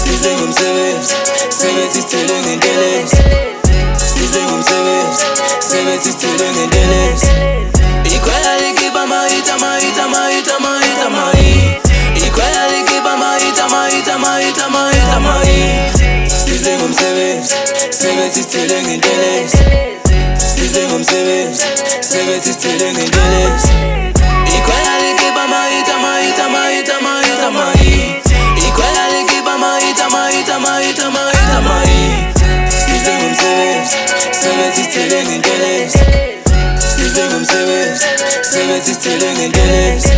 Size ngumsebenzi, sebenzi sithele ngentelezi. Size ngumsebenzi, sebenzi sithele ngentelezi. Ikhwela likhipha ama-hit, ama-hit, ama-hit, ama-hit, ama-hit. Ikhwela likhipha ama-hit, ama-hit, ama-hit, ama-hit, ama-hit. Size ngumsebenzi, sebenzi sithele ngentelezi. Size ngumsebenzi, sebenzi sithele ngentelezi. Ikhwela likhipha ama-hit, ama-hit, ama-hit, ama-hit, ama-hit. Ikhwela likhipha ama-hit, ama-hit, ama-hit, ama-hit, ama-hit. Size ngumsebenzi, sebenzi sithele ngentelezi. Size ngumsebenzi, sebenzi sithele ngentelezi.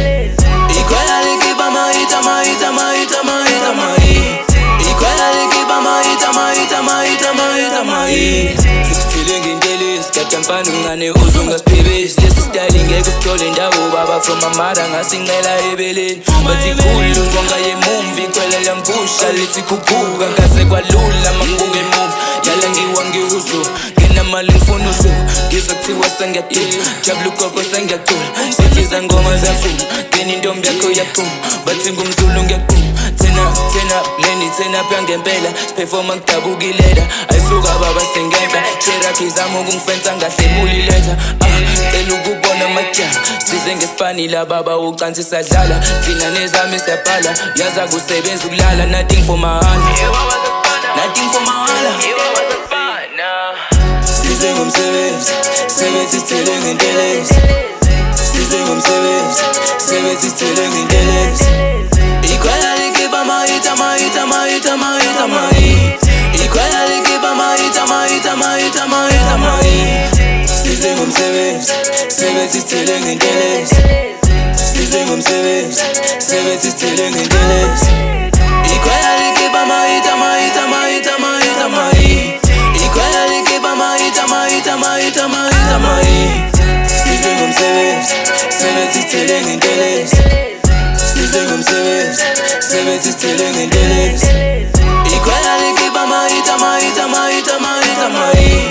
Ikhwela likhipha ama-hit, ama-hit, ama-hit, ama-hit, ama-hit. Ikhwela likhipha ama-hit, ama-hit, ama-hit, ama-hit, ama-hit. Sithele ngentelezi, kade mfana umncane uzungasiphebezi. Lesi style ngeke usithole indawo baba from amara ngasincela ebeleni. Bathi khulu uzonga yemumvi ikhwela langipusha lithi khuphuka ngase kwalula mangibuka emuva. Yala ngiwa ngiwuzo nginamali ngifuna usuku ngizwa kuthiwa sengiyadula jabula ugogo sengiyacula sithiza ngoma ziyafuma then intombi yakho iyaphuma bathi ngumzulu ngiyaquma turn up leni turn up yangempela siphefoma ngidabukileda ayisuka baba sengempela Cherokee zama ukungifensa ngahlebula iletha cela ukubona amajama size ngesipani la baba ucansi sadlala thina nezami siyabhala yaza kusebenza ukulala nothing for mahala nothing for mahala. Size ngumsebenzi, sebenzi sithele ngentelezi. Size ngumsebenzi, sebenzi sithele ngentelezi. Ikhwela likhipha ama-hit, ama-hit, ama-hit, ama-hit, ama-hit. Ikhwela likhipha ama-hit, ama-hit, ama-hit, ama-hit, ama-hit. Size ngumsebenzi, sebenzi sithele ngentelezi. Size ngumsebenzi, sebenzi sithele ngentelezi. Ikhwela likhipha ama-hit, ama-hit, ama-hit, ama-hit, ama-hit. Ikhwela likhipha ama-hit, ama-hit, ama-hit, ama-hit, ama-hit. Size ngumsebenzi, sebenzi sithele ngentelezi. Size ngumsebenzi, sebenzi sithele ngentelezi. Ikhwela likhipha ama-hit, ama-hit, ama-hit, ama-hit, ama-hit.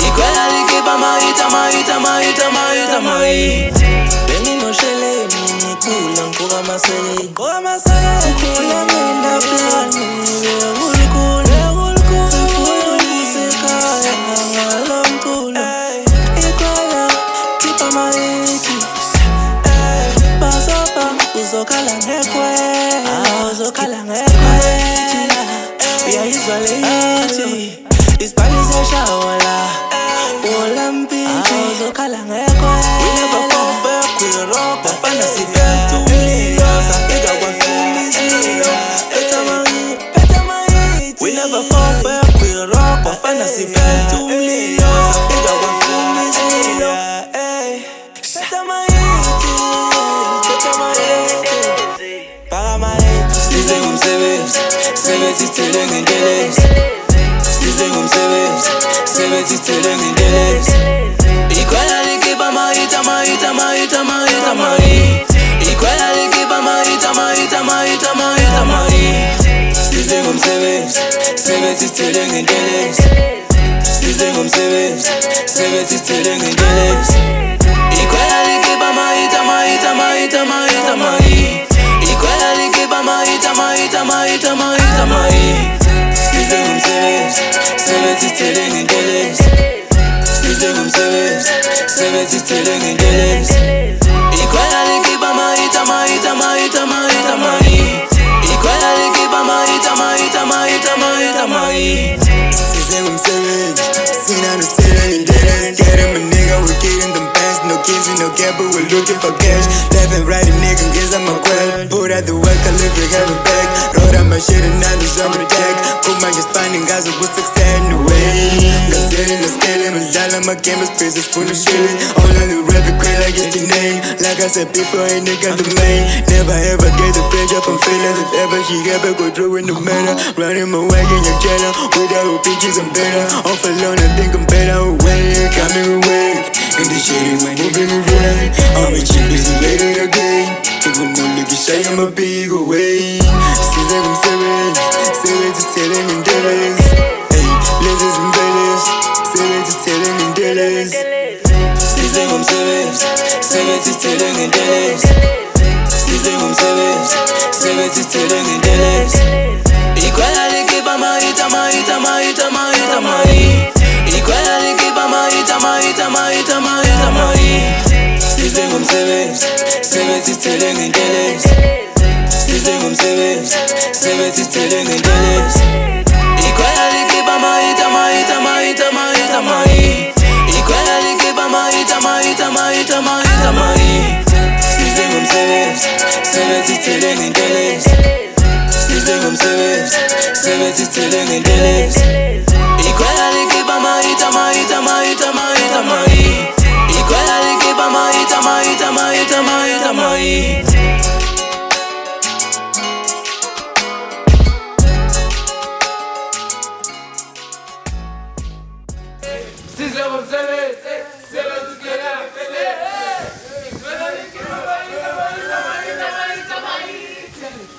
Ikhwela likhipha ama-hit, ama-hit, ama-hit, ama-hit, ama-hit. Benginosheleni ngikhula ngigqoka amaseleni ngikhula ngendaplani uzokhala ngekhwela uyayizwa leyithi isipanish yashawa la Olympic uzokhala ngekhwela we never fall back we rock bafana siphethe umlilo safika kwakumizilo phetha ama-hit we never fall back we rock bafana siphethe umlilo safika kwakumizilo phetha ama-hit Size ngumsebenzi, sebenzi sithele ngentelezi. Size ngumsebenzi, sebenzi sithele ngentelezi. Ikhwela likhipha ama-hit, ama-hit, ama-hit, ama-hit, ama-hit. Ikhwela likhipha ama-hit, ama-hit, ama-hit, ama-hit, ama-hit. Size ngumsebenzi, sebenzi sithele ngentelezi. Size ngumsebenzi, sebenzi sithele ngentelezi. Ikhwela likhipha ama-hit, ama-hit, ama-hit, ama-hit, ama-hit. Ikhwela likhipha ama-hit, ama-hit, ama-hit, ama-hit, ama-hit. Size ngumsebenzi, sebenzi sithele ngentelezi. Size ngumsebenzi, sebenzi sithele ngentelezi. Ikhwela likhipha ama-hit, ama-hit, ama-hit, ama-hit, ama-hit. Ikhwela likhipha ama-hit, ama-hit, ama-hit, ama-hit, ama-hit. Size ngumsebenzi, sina nosithele ngentelezi. Get him a nigga, we're getting them bands. No kids and no gap, but we're looking for cash. Left and right, nigga, guess I'm a quell. Put out the work, I live it, have it back. Wrote out my shit and now it's on the deck. Put my just finding guys who was success in the way. Gazelle, no scaling, my game is business full of shilling. All of the rapid crazy like it's the name. Like I said before, ain't nigga the main. Never ever get the pleasure from feelings. If ever she ever go through in the matter. Running my wagon, your jello. Without bitches, I'm better. Off alone, I think I'm better. Awake, got me awake. In the shady when moving around. I'm a cheap busy later again. Think I'm gonna look at shy, I'm a big away. Seems like I'm serious. Serious to telling in days. Hey, lessons and bellies. Serious to telling in days. Size ngumsebenzi, sebethi sithele ngentelezi. Size ngomsebenzi, sebethi sithele ngentelezi. Ikhwela likhipha ama-hit, ama-hit, ama-hit, ama-hit, ama-hit. Ikhwela likhipha ama-hit, ama-hit, ama-hit, ama-hit, ama-hit. Size ngomsebenzi, sebethi sithele ngentelezi. Size ngomsebenzi, sebethi sithele ngentelezi. Ikhwela likhipha ama-hit, ama-hit, ama-hit, ama-hit, ama-hit. Ikhwela likhipha ama-hit, ama-hit, ama-hit, ama-hit, ama-hit. Size ngomsebenzi, sebethi sithele ngentelezi. Size ngomsebenzi, sebethi sithele ngentelezi. Ikhwela likhipha ama-hit, ama-hit, ama-hit, ama-hit, ama-hit. Ikhwela likhipha ama-hit, ama-hit, ama-hit, ama-hit, ama-hit.